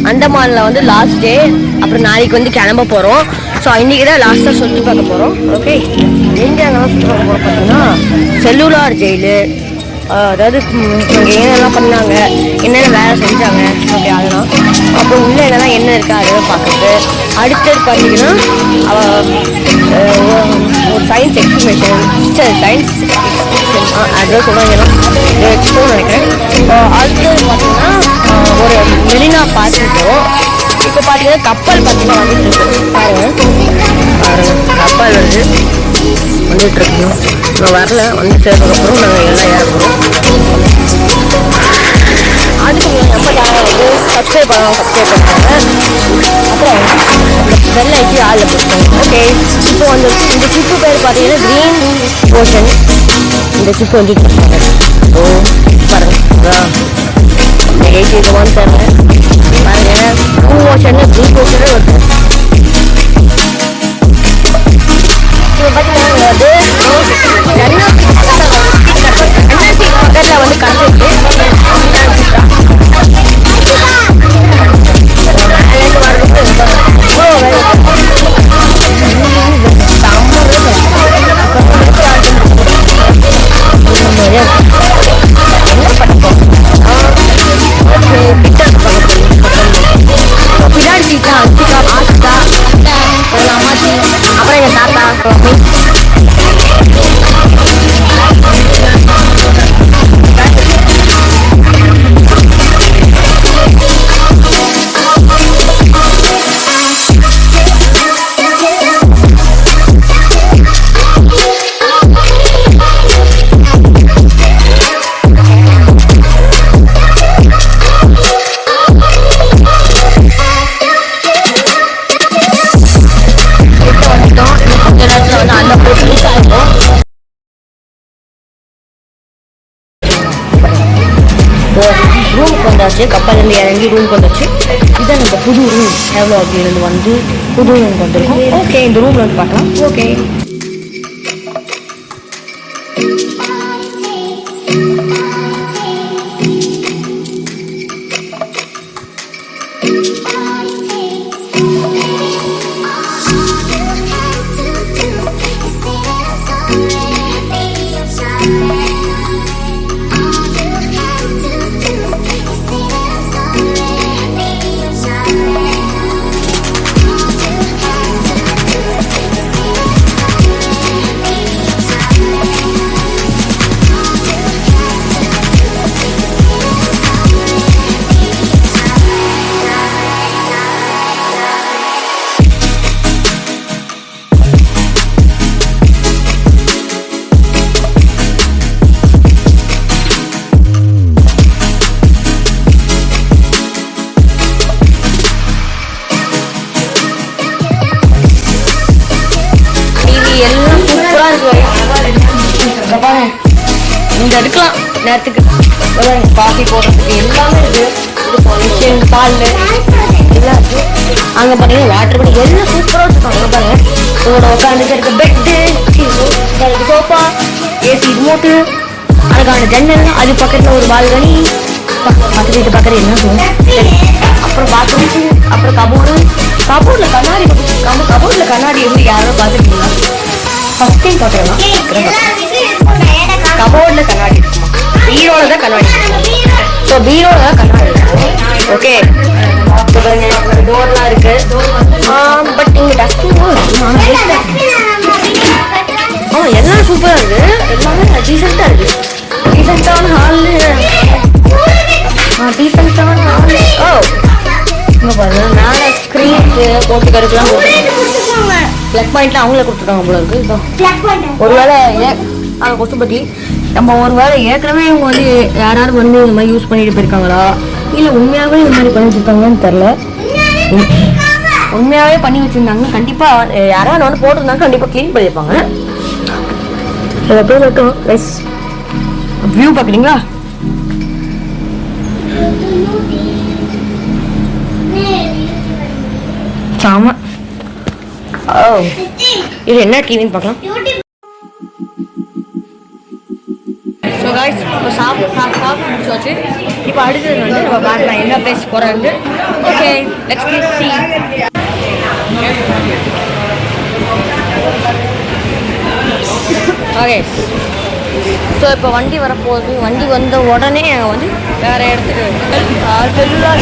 அந்தமான்ல வந்து last day. அப்புறம் நாளைக்கு வந்து கிளம்ப போகிறோம். ஸோ இன்றைக்கி தான் லாஸ்ட்டாக சுற்றி பார்க்க போகிறோம். ஓகே, எங்கே அங்கெல்லாம் சுற்றி பார்க்க போகிறோம் பார்த்தீங்கன்னா செல்லுலார் ஜெயிலு. அதாவது அங்கே என்னெல்லாம் பண்ணாங்க, என்னென்ன வேலை செஞ்சாங்க, ஓகே அதெல்லாம். அப்புறம் உள்ளே என்னெல்லாம் என்ன இருக்கா அதெல்லாம் பார்க்குறது. அடுத்தது பார்த்தீங்கன்னா ஒரு சயின்ஸ் எக்ஸிபிஷன், சயின்ஸ் அதுதான் சொல்லுவாங்க எக்ஸ்போன்னு நினைக்கிறேன். அடுத்தது பார்த்தீங்கன்னா ஒரு மெரினா பார்க் போகிறோம். இப்போ பார்த்தீங்கன்னா கப்பல் பார்த்தீங்கன்னா வந்துட்டு இருக்கு. பாருங்க கப்பல் வந்துட்டு இருக்கணும். நான் வரல, வந்து சேர்ந்ததுக்கப்புறம் நாங்கள் எல்லாம் ஏறணும். அதுக்கு நம்ம சேனலை வந்து சப்ஸ்கிரைப் பண்ணுறாங்க. அப்புறம் வெள்ளை வச்சு ஆளில் போட்டோம். ஓகே, இப்போ இந்த ஷிப்பு பேர் பார்த்தீங்கன்னா க்ரீன் ஓஷன். இந்த ஷிப்பு வந்துட்டு இருக்காங்க. ஓ பாருங்க, ஏசி இதுவான்னு தெரியல. பாருங்க, ப்ளூ ஓஷன் க்ரீன் ஓஷனே வருது. இப்போ பார்த்தீங்கன்னா வந்து என்எல்சி பக்கத்தில் வந்து கற்றுருக்கு. பின்னாடி சீட்டா அச்சிக்கா ஆசிக்கா அம்மாச்சி அப்புறம் எங்கள் தாத்தா ரூமுக்கு வந்தாச்சு. கப்பலிருந்து இறங்கி ரூமுக்கு வந்தாச்சு. இதான் நம்ம புது ரூம். எவ்வளோ அப்படின்னு வந்து புது ரூமுக்கு வந்துருக்கோம். ஓகே, இந்த ரூமில் வந்து பார்க்கலாம். ஓகே, எல்லாம் சூப்பராக இருக்கு. பாருங்க, இங்கே எடுக்கலாம் நேரத்துக்கு. காஃபி போடுறதுக்கு எல்லாமே இருக்கு. இது பால் எல்லாம் இருக்கு. அங்கே பார்த்தீங்கன்னா வாட்டர் பாட்டில் எல்லாம் சூப்பராக வச்சுருக்காங்க. பாருங்க, உங்களோட உட்காந்துட்டு இருக்க பெட்டு, சோஃபா, ஏசி ரிமோட்டு, அதுக்கான ஜன்னல், அது பக்கத்தில் ஒரு பால்கனி, பக்கத்து வீட்டு பக்கத்தில் என்ன சொல்லுவோம். அப்புறம் பாத்ரூம், அப்புறம் கபோர்டில் கண்ணாடி. கபோர்டில் கண்ணாடி வந்து யாரோ பார்த்துருக்கீங்களா? ஃபர்ஸ்ட் டைம் பார்க்குறேன். கபோர்டில் கண்ணாடி இருக்குமா? பீரோவில் தான் கண்ணாடி இருக்கும். ஸோ பீரோவில் தான் கண்ணாடி இருக்கும். ஓகே, டோர்லாம் இருக்கு. பட் இங்கே டஸ்டிங்கும் எல்லாம் சூப்பராக இருக்கு. எல்லாமே டீசெண்டாக இருக்கு. டீசெண்டான ஹாலு. ஓ இங்கே பாருங்க, மேலே ஸ்க்ரீன்ஸு போட்டுக்கிறதுலாம் போட்டுருக்காங்க. ப்ளக் பாயிண்ட்லாம் அவங்களே கொடுத்துருக்காங்க போல இருக்கு. இப்போ ஒருவேளை அங்கே கொசுபத்தி நம்ம ஒருவேளை ஏற்கனவே இவங்க வந்து யாராவது வந்து இந்த மாதிரி யூஸ் பண்ணிட்டு போயிருக்காங்களா, இல்லை உண்மையாகவே இந்த மாதிரி பண்ணி வச்சுருக்காங்கன்னு தெரில. உண்மையாகவே பண்ணி வச்சுருந்தாங்கன்னா கண்டிப்பாக யாராவது வந்து போட்டிருந்தாங்க, கண்டிப்பாக க்ளீன் பண்ணியிருப்பாங்க. அப்படியே இருக்கும். எஸ், வியூ பார்க்குறீங்களா? ஆமா. இது என்ன டிவின்னு பார்க்கலாம். ஸோ கைஸ் இப்போ சாப்பிட்டு முடிச்சாச்சு. இப்போ அடுத்தது வந்து நம்ம பார்க்கலாம் என்ன பேச போகிறாங்க. Okay let's see. Okay so இப்போ வண்டி வரப்போகுது. வண்டி வந்த உடனே வந்து வேறு இடத்துக்கு செல்லுலார்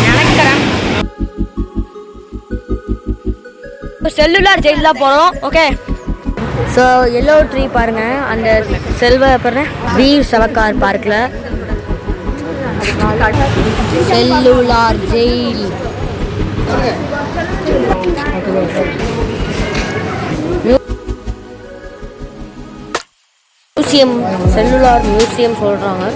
நினைக்கிறேன். இப்போ செல்லுலார் ஜெயில் தான் போகிறோம். ஓகே ஸோ எல்லோ ட்ரீ பாருங்கள், அந்த வீர் சவக்கார் பார்க்கில் cellular jail. Museum, cellular museum சொல்கிறாங்க.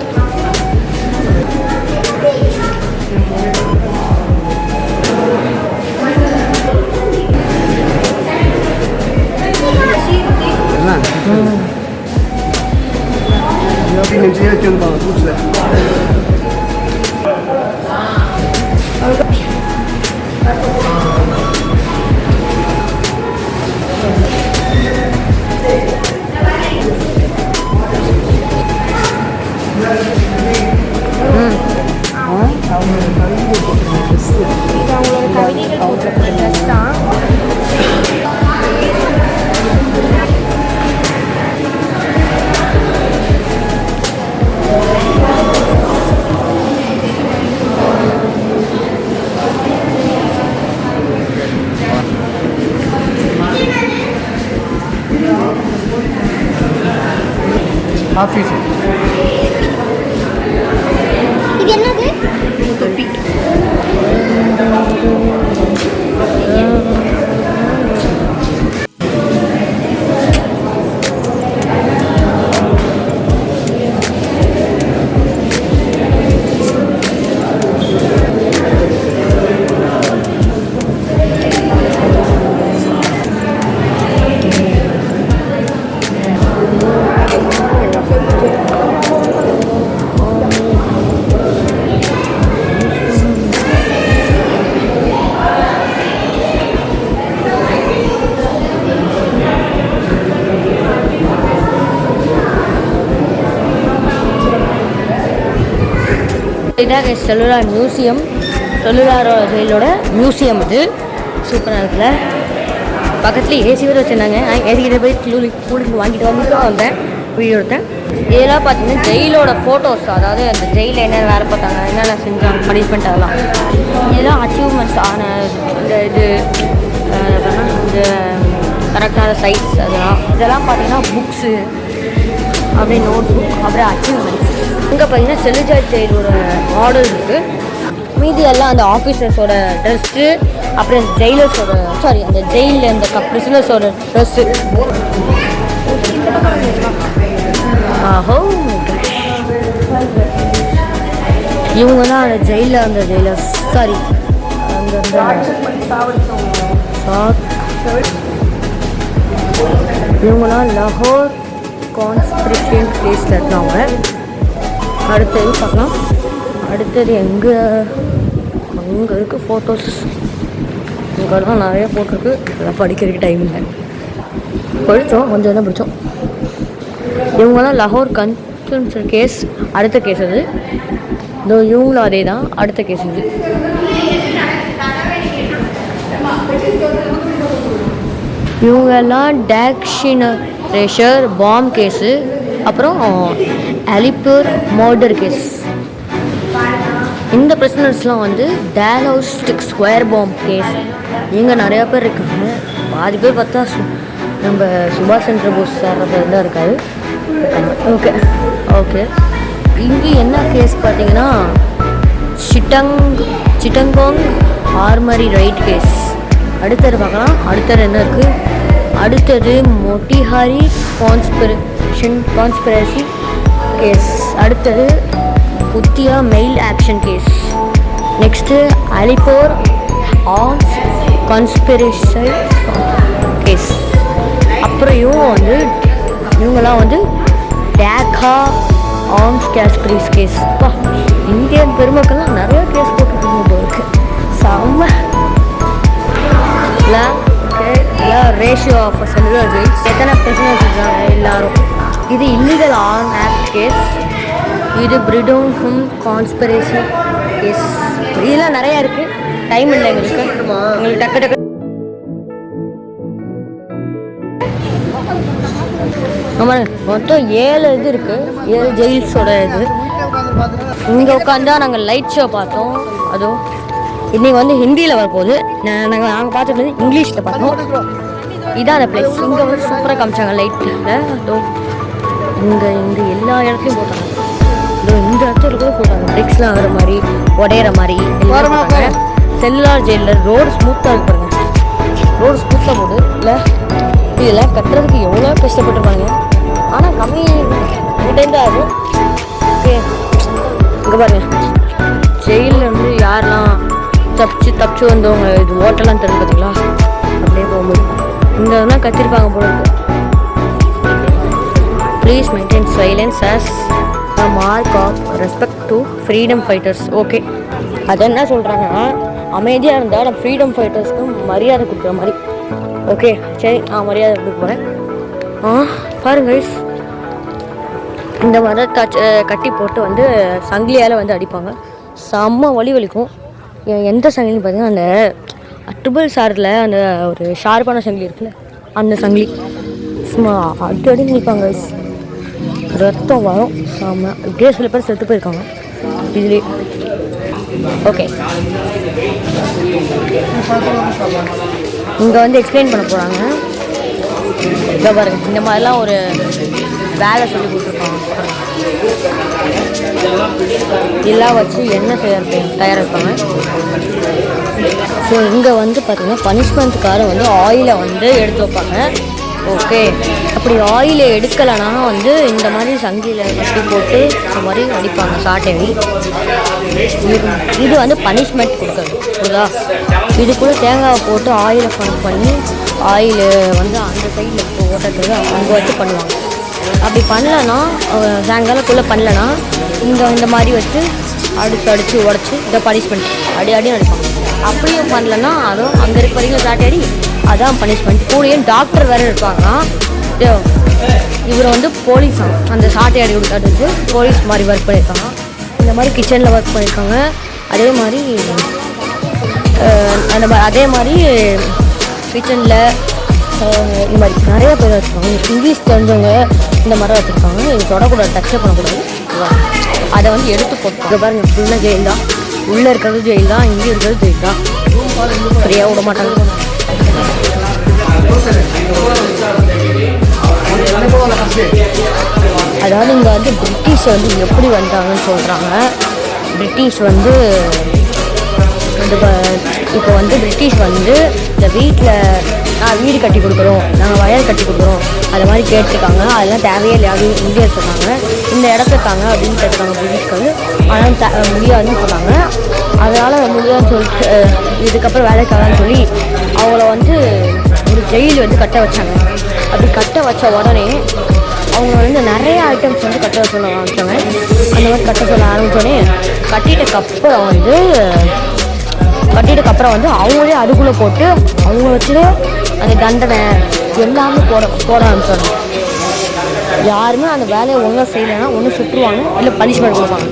ஆஃபீஸ் இது என்னது? தொப்பி. இதாக செல்லுலார் மியூசியம், செல்லுலார் ஜெயிலோட மியூசியம். இது சூப்பராக இருக்குல்ல. பக்கத்துலேயே ஏசி வேறு வச்சுருந்தாங்க. ஏசி கிட்ட போய் கூலிங் வாங்கிட்டு வந்தேன், வீடியோ எடுத்தேன். இதெல்லாம் பார்த்தீங்கன்னா ஜெயிலோட ஃபோட்டோஸ், அதாவது அந்த ஜெயிலில் என்னென்ன வேலை பார்த்தாங்க, என்னென்ன செஞ்சாங்க, பனிஷ்மெண்ட் அதெல்லாம். இதெல்லாம் அச்சீவ்மெண்ட்ஸ் ஆன இந்த இது இந்த கரெக்டான சைஸ் இதெல்லாம் பார்த்தீங்கன்னா புக்ஸு, அப்படியே நோட் புக், அப்படியே அச்சீவ்மெண்ட்ஸ். இங்கே பார்த்தீங்கன்னா செல்லுலார் ஜெயிலோட மாடல் இருக்குது. மீதி எல்லாம் அந்த ஆஃபீஸர்ஸோட ட்ரெஸ்ஸு, அப்புறம் அந்த ஜெயிலர்ஸோட அந்த ஜெயிலில் அந்த பிரிசனர்ஸோட ட்ரெஸ்ஸு. ஆஹோ இவங்க தான் அந்த ஜெயிலில் அந்த ஜெயிலர்ஸ், அங்கே இவங்களாம் லாகூர் கான்ஸ்பிரேஷன் கேஸில் இருந்தவங்க. அடுத்தது பார்க்கலாம். அடுத்தது அங்கே இருக்குது ஃபோட்டோஸ். இங்கே தான் நிறைய போட்டிருக்கு. அதெல்லாம் படிக்கிறதுக்கு டைம் இல்லை. படித்தோம், கொஞ்சம் தான் படித்தோம். இவங்கெல்லாம் லாகூர் கான்ஸ்பிரேஷன் கேஸ் அடுத்த கேஸ். அது இதோ இவங்களும் அதே தான், அடுத்த கேஸ் இது. இவங்கெல்லாம் டேக்ஷினரேஷர் பாம் கேஸு, அப்புறம் அலிப்பூர் மர்டர் கேஸ். இந்த பிரிசனர்ஸ்லாம் வந்து டேலோஸ்டிக் ஸ்கொயர் பாம் கேஸ். இங்கே நிறையா பேர் இருக்காங்க. பாதி பேர் பார்த்தா நம்ம சுபாஷ் சந்திர போஸ் சார் தான் இருக்காரு. ஓகே ஓகே இங்கே என்ன கேஸ் பார்த்தீங்கன்னா சிட்டங்கோங் ஆர்மரி ரைட் கேஸ். அடுத்தது பார்க்கலாம். அடுத்தது என்ன இருக்குது? அடுத்தது மோட்டிஹாரி கான்ஸ்பிரசி கேஸ். அடுத்தது புத்தியா mail action case. Next Alipore arms conspiracy case. அப்புறம் இவங்கெல்லாம் வந்து Dacca arms conspiracy case. Indian பெருமக்கள்லாம் நிறைய கேஸ் போட்டுருக்கோம் இருக்குது. செம்ம ரேஷியோ ஆஃப் செல்லுலார் ஜெயில்ஸ். எத்தனை பிரச்சனை இருக்காங்க எல்லாரும் இது இல்லீகல் ஆன் ஆக்ட் கேஸ், இது பிரிடோம் கான்ஸ்பிரசி கேஸ். இதெல்லாம் நிறையா இருக்குது. டைம் இல்லை எங்களுக்கு. உங்களுக்கு டக்கு டக்கு ஆமாம், மொத்தம் 7 இது இருக்குது. 7 ஜெயில்ஸோட இது. இங்கே உட்காந்தா நாங்கள் லைட் ஷோ பார்த்தோம். அதுவும் இன்னைக்கு வந்து ஹிந்தியில் வரப்போகுது. நாங்கள் பார்த்துட்டு இங்கிலீஷில் பார்த்தோம். இதான் அந்த பிளேஸ். இங்கே வந்து சூப்பராக காமிச்சாங்க லைட்டில். அதோ இங்கே எல்லா இடத்துலையும் போட்டாங்க. இதோ இந்த இடத்துல கூட போட்டாங்க. பிரிக்ஸ்லாம் ஆகிற மாதிரி, உடையிற மாதிரி எல்லாம் போட்டாங்க. செல்லுலார் ஜெயிலில் ரோடு ஸ்மூத்தாக இருப்பாங்க. ரோடு ஸ்மூத்தாக போடு இல்லை. இதெல்லாம் கட்டுறதுக்கு எவ்வளோ கஷ்டப்பட்டுருப்பாங்க. ஆனால் கம்மி டைம் தான் ஆகும். ஓகே, இங்கே பாருங்க, ஜெயிலில் வந்து யாரெல்லாம் தப்பிச்சு வந்தவங்க இது ஓட்டெல்லாம் தெரியும் பார்த்தீங்களா? அப்படியே போகும்போது இந்த இதெல்லாம் கத்திருப்பாங்க போல இருக்கு. Please maintain silence as a mark of respect to freedom fighters. Okay, அது என்ன சொல்கிறாங்கன்னா, அமைதியாக இருந்தால் நான் ஃப்ரீடம் ஃபைட்டர்ஸ்க்கு மரியாதை கொடுக்குற மாதிரி. ஓகே சரி, மரியாதை கொடுக்க போகிறேன். பாருங்க இந்த மாதிரி கட்டி போட்டு வந்து சங்கிலியால் வந்து அடிப்பாங்க. செம்ம வலிக்கும். எந்த சங்கிலின்னு பார்த்தீங்கன்னா, அந்த ட்ரிபிள் சாரில் அந்த ஒரு ஷார்ப்பான சங்கிலி இருக்குல்ல, அந்த சங்கிலி சும்மா அடி நிற்பாங்க. ரத்தம் வரும் செம்ம. இப்படியே சில பேர் செத்து போயிருக்காங்க இதுலேயே. ஓகே, இங்கே வந்து எக்ஸ்பிளைன் பண்ண போகிறாங்க. இங்கே பாருங்க, இந்த மாதிரிலாம் ஒரு வேலை சொல்லி கொடுத்துருப்பாங்க. இதெல்லாம் வச்சு என்ன தயாரிப்பாங்க. ஸோ இங்கே வந்து பார்த்திங்கன்னா பனிஷ்மெண்ட்டுக்காக வந்து ஆயிலை வந்து எடுத்து வைப்பாங்க. ஓகே, அப்படி ஆயிலை எடுக்கலைன்னா வந்து இந்த மாதிரி சங்கிலியில் கட்டி போட்டு இந்த மாதிரி அடிப்பாங்க சாட்டையடி. இது வந்து பனிஷ்மெண்ட் கொடுக்குறது. புரியுதா? இது கூட தேங்காவை போட்டு ஆயிலை பண்ணி ஆயில் வந்து அந்த சைடில் ஓட்டத்துக்கு அங்கே வச்சு பண்ணுவாங்க. அப்படி பண்ணலன்னா, சாயங்காலக்குள்ளே பண்ணலன்னா இந்த மாதிரி வச்சு அடித்து உடச்சி இதை பனிஷ்மெண்ட் அடி அடிப்பாங்க. அப்படியும் பண்ணலன்னா அதுவும் அங்கே இருக்க வரைக்கும் சாட்டையடி, அதான் பனிஷ்மெண்ட். கூடயும் டாக்டர் வேறு இருப்பாங்க. இவர் வந்து போலீஸா, அந்த சாட்டை அடி கொடுத்தாட்டு போலீஸ் மாதிரி ஒர்க் பண்ணியிருக்காங்க. இந்த மாதிரி கிச்சனில் ஒர்க் பண்ணியிருக்காங்க. அதே மாதிரி கிச்சனில் இந்த மாதிரி நிறைய பேர் வச்சுருக்காங்க. இங்கிலீஷ் தெரிஞ்சவங்க இந்த மாதிரி வச்சுருக்காங்க. இது தொடக்கூடாது, டச்சை பண்ணக்கூடாது. அதை வந்து எடுத்து போட்டு பாருங்க, ஃபுல்லாக ஜெயில் தான். உள்ளே இருக்கிறது ஜெயில் தான், இங்கே இருக்கிறது ஜெயில் தான். ஃப்ரீயாக விட மாட்டாங்க. அதாவது இங்கே வந்து பிரிட்டிஷ் வந்து எப்படி வந்தாங்கன்னு சொல்கிறாங்க. பிரிட்டிஷ் வந்து இப்போ வந்து பிரிட்டிஷ் வந்து இந்த வீட்டில் வீடு கட்டி கொடுக்குறோம், நாங்கள் வயல் கட்டி கொடுக்குறோம், அது மாதிரி கேட்டிருக்காங்க. அதெல்லாம் தேவையே இல்லையாது இந்தியர் சொன்னாங்க. இந்த இடத்துக்காங்க அப்படின்னு கேட்டிருக்காங்க பிரிட்டிஷ்க்கு. ஆனால் முடியாதுன்னு சொன்னாங்க. அதனால் முடியாதுன்னு சொல்லிட்டு இதுக்கப்புறம் வேலைக்காகன்னு சொல்லி அவங்கள வந்து ஒரு ஜெயில் வந்து கட்ட வச்சாங்க. அப்படி கட்ட வச்ச உடனே அவங்க வந்து நிறைய ஐட்டம்ஸ் வந்து கட்ட சொல்ல ஆரம்பித்தாங்க. அந்த மாதிரி கட்ட சொல்ல ஆரம்பித்தோடனே கட்டிட்டக்கப்புறம் வந்து அவங்களே அதுக்குள்ளே போட்டு அவங்க வச்சு அந்த தண்டனை எல்லாமே போட ஆரம்பித்தாங்க. யாருமே அந்த வேலையை ஒழுங்காக செய்யலைன்னா ஒன்று சுற்றுவாங்க, இல்லை பனிஷ்மெண்ட் கொடுப்பாங்க.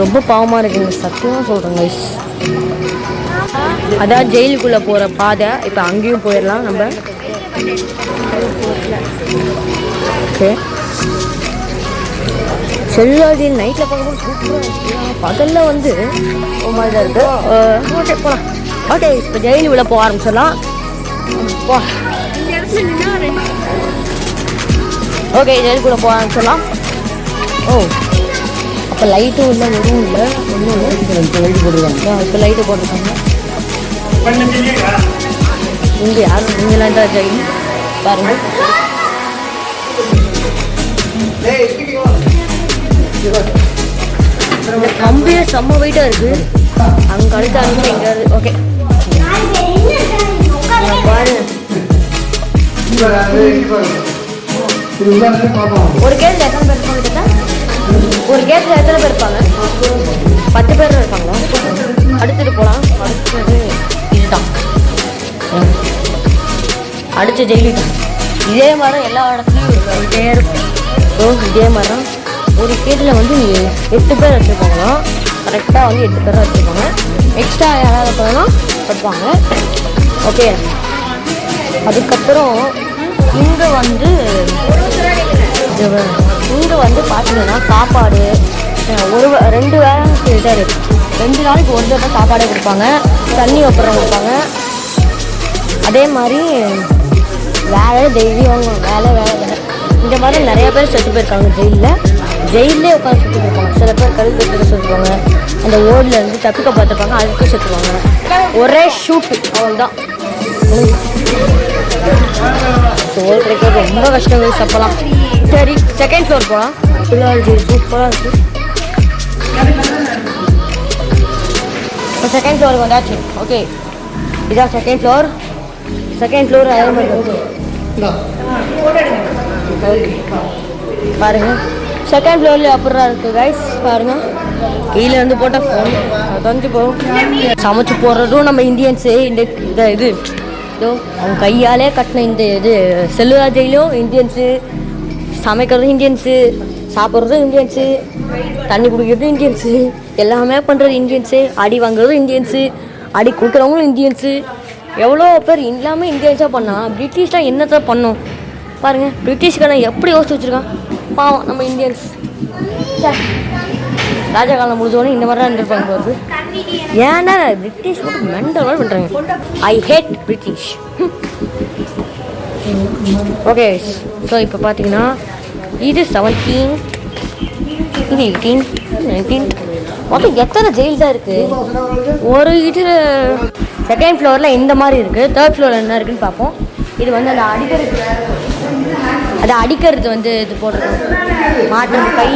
ரொம்ப பாவமாக இருக்குங்க, சத்தியமாக சொல்கிறேங்க. அதான் ஜெயிலுக்குள்ளே போகிற பாதை. இப்போ அங்கேயும் போயிடலாம் நம்ம. ஓகே, செல்லுலார் ஜெயில் நைட்டில் பார்க்கும்போது சூப்பராக இருக்கு. பகலில் வந்து ஒரு மாதிரி தான் இருக்குது. ஓகே போகலாம். ஓகே, இப்போ ஜெயில் உள்ள போக ஆரம்பிச்சிடலாம். ஓகே, ஜெயிலுக்குள்ளே போக ஆரம்பிச்சிடலாம். ஓ, அப்போ லைட்டும் இல்லை, எதுவும் இல்லை, ஒன்றும் இல்லை. இப்போ லைட்டு போட்டிருக்காங்க. இங்கே யாரும் இங்கெல்லாம் தான் ஜெயில் பாருங்க. இந்த கம்பியே செம்ம வெயிட்டாக இருக்குது. அங்கே அடுத்த அங்கே எங்கேயாவது. ஓகே பாருங்க, ஒரு கேஸில் எத்தனை பேர் இருப்பாங்க? ஒரு கேஸில் எத்தனை பேர் இருப்பாங்க? 10 பேர் இருப்பாங்களா? அடுத்துட்டு போகலாம். அடுத்தது இதுதான், அடுத்த ஜெயிலு தான். இதே மாதிரி எல்லா இடத்துலையும் சொல்லிட்டே இருக்கும். ஸோ இதே மாதிரி தான் ஒரு கேஜில் வந்து 8 பேர் வச்சுருப்பாங்களாம். கரெக்டாக வந்து 8 பேர் வச்சுருப்பாங்க. எக்ஸ்ட்ரா யாராவது போனால் வைப்பாங்க. ஓகே, அதுக்கப்புறம் இங்கே வந்து பார்த்தீங்கன்னா சாப்பாடு 2 வேளை சொல்லிட்டாரு. 2 நாளைக்கு ஒரு தடவை சாப்பாடே கொடுப்பாங்க, தண்ணி அப்புறம் கொடுப்பாங்க. அதே மாதிரி வேலை டெய்லி வாங்குவாங்க. வேலை இந்த மாதிரி நிறைய பேர் செத்து போயிருக்காங்க ஜெயிலே உட்காந்து செத்து போயிருப்பாங்க. சில பேர் கழுத்து செத்துருப்பாங்க. அந்த ஓடில் இருந்து தப்பிக்க பார்த்துருப்பாங்க, அதுக்கு செத்துருவாங்க. ஒரே ஷூட்டு அவள் தான். சோறு கிடைக்கிறது ரொம்ப கஷ்டம் சாப்பிடலாம். சரி, செகண்ட் ஃப்ளோர் போகலாம். சூப்பராக இருக்குது. இப்போ செகண்ட் ஃப்ளோருக்கு வந்தாச்சு. ஓகே, இதான் செகண்ட் ஃப்ளோர். அதே மாதிரி பாருங்க. செகண்ட் ஃப்ளோர்ல அப்புறம் இருக்குது கைஸ். பாருங்க, கீழே வந்து போட்டால் ஃபோன் தொலைஞ்சு போகும். சமைச்சு போடுறதும் நம்ம இந்தியன்ஸு. இந்த இது அவங்க கையாலே கட்டின இந்த இது செல்லுலா ஜெயிலும் இந்தியன்ஸு, சமைக்கிறதும் இந்தியன்ஸு, சாப்பிட்றதும் இந்தியன்ஸு, தண்ணி குடிக்கிறதும் இந்தியன்ஸு, எல்லாமே பண்ணுறது இந்தியன்ஸு, அடி வாங்குறதும் இந்தியன்ஸு, அடி கொடுக்குறவங்களும் இந்தியன்ஸு. எவ்வளோ பேர் எல்லாமே இந்தியன்ஸாக பண்ணால் பிரிட்டிஷ்லாம் என்னத்தான் பண்ணோம் பாருங்கள். பிரிட்டிஷ்காரன் எப்படி யோசிச்சு வச்சுருக்கான் பாவம். நம்ம இந்தியன்ஸ் ராஜா காலம் முடிஞ்சோடனே இந்த மாதிரி தான் இருந்திருப்பாங்க போது. ஏன்னா பிரிட்டிஷ் மட்டும் மெண்டல் மாதிரி பண்ணுறாங்க. ஐ ஹேட் பிரிட்டிஷ். ஓகே, ஸோ இப்போ பார்த்தீங்கன்னா இது 17, இது 18, 19. மொத்தம் எத்தனை ஜெயில் தான் இருக்குது ஒரு இதில். செகண்ட் ஃப்ளோரில் இந்த மாதிரி இருக்குது. தேர்ட் ஃப்ளோரில் என்ன இருக்குதுன்னு பார்ப்போம். இது வந்து அந்த அடிக்கிறது வந்து இது போடுறது மாட்டுறது கை.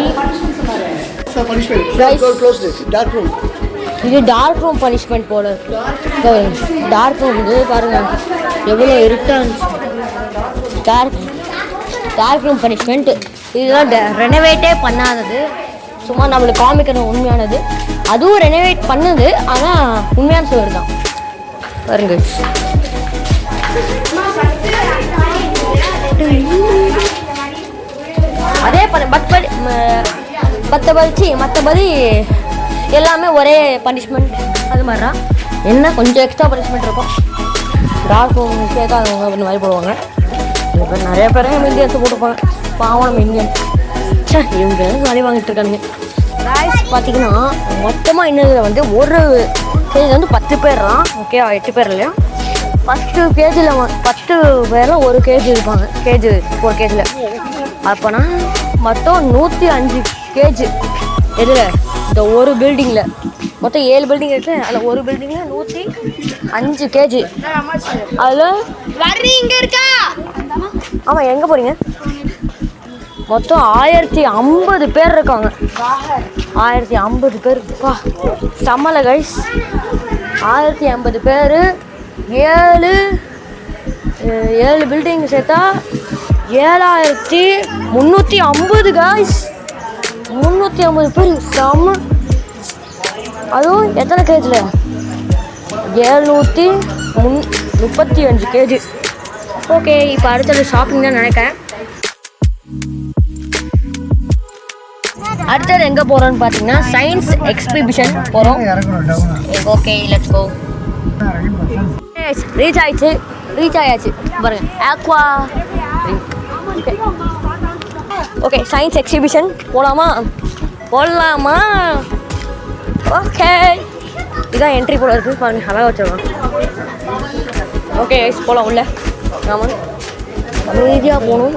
இது டார்க் ரூம் பனிஷ்மெண்ட் போல. டார்க் ரூம் வந்து பாருங்கள் எவ்வளோ இருட்டாக இருந்துச்சு. டார்க் ரூம் பனிஷ்மெண்ட் இதெல்லாம் ரெனோவேட்டே பண்ணாதது, சும்மா நம்மளுக்கு காமிக்கிறது உண்மையானது. அதுவும் ரெனோவேட் பண்ணுது, ஆனால் உண்மையான சுவர் தான் பாருங்க. அதே மற்றபடி எல்லாமே ஒரே பனிஷ்மெண்ட் அது மாதிரி தான். என்ன கொஞ்சம் எக்ஸ்ட்ரா பனிஷ்மெண்ட் இருக்கும். டார்க் ரூம் கேட்காதவங்க அப்படின்னு மாதிரி போடுவாங்க. இப்போ நிறைய பேர் நம்ம இந்தியன்ஸை போட்டுப்பாங்க. பாவம் நம்ம இந்தியன்ஸ் இவங்க வேலையை வாங்கிட்டு இருக்காங்க. ரைஸ் பார்த்தீங்கன்னா மொத்தமாக இன்னதில் வந்து ஒரு கேஜில் வந்து 10 பேர் தான். ஓகே, 8 பேர் இல்லையா? 10 கேஜில் 10 பேரில் ஒரு கேஜி இருப்பாங்க. ஒரு கேஜில் அப்போனா மொத்தம் 105 கேஜி. எதில்? இந்த ஒரு பில்டிங்கில் மொத்தம் 7 பில்டிங் இருக்குது. அதில் ஒரு பில்டிங்கில் 105 கேஜி. அதில் இங்கே இருக்கா? ஆமாம், எங்கே போகிறீங்க? மொத்தம் 1050 பேர் இருக்காங்க. 1050 பேர் பா, சம்மல கைஸ். 1050 பேர், 7 பில்டிங் சேர்த்தா 7350 கைஸ். 350 பேர் செம்ம. அதுவும் எத்தனை கேஜில்? 735 கேஜி. ஓகே, இப்போ அடுத்தது ஷாப்பிங் தான் நினைக்கிறேன். அடுத்தது எங்கே போகிறோன்னு பார்த்தீங்கன்னா சயின்ஸ் எக்ஸிபிஷன் போகிறோம். Okay, let's go. ரீச் ஆயாச்சு பாருங்க. ஆக்வா. ஓகே, சயின்ஸ் எக்ஸிபிஷன் போகலாமா? ஓகே, இதுதான் என்ட்ரி போல இருக்குது பாருங்க. அழகாக வச்சுருக்கோம். ஓகே, போகலாம் உள்ள. ஆமாம், அமைதியாக போகணும்.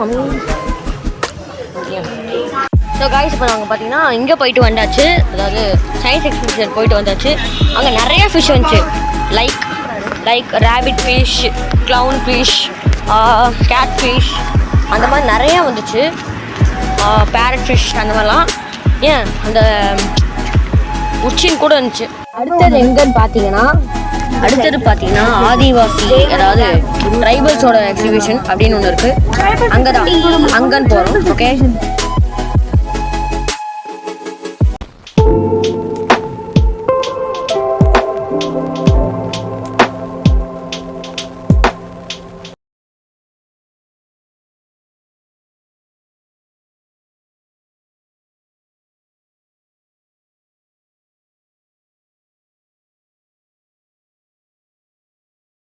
ஸோ காய்ஸ், இப்போ நாங்கள் பார்த்தீங்கன்னா இங்கே போயிட்டு வந்தாச்சு. அதாவது சயின்ஸ் எக்ஸிபிஷன் போயிட்டு வந்தாச்சு. அங்கே நிறைய ஃபிஷ் வந்துச்சு. Like rabbit fish, clown fish, cat fish, அந்த மாதிரி நிறையா வந்துச்சு. பேரட் ஃபிஷ் அந்த மாதிரிலாம். ஏன் அந்த உச்சின் கூட இருந்துச்சு. அடுத்தது எங்கன்னு பார்த்தீங்கன்னா ஆதிவாசி, அதாவது ட்ரைபல்ஸோட எக்ஸிபிஷன் அப்படின்னு ஒன்று இருக்குது. அங்கன்னு போகிறோம். ஓகே,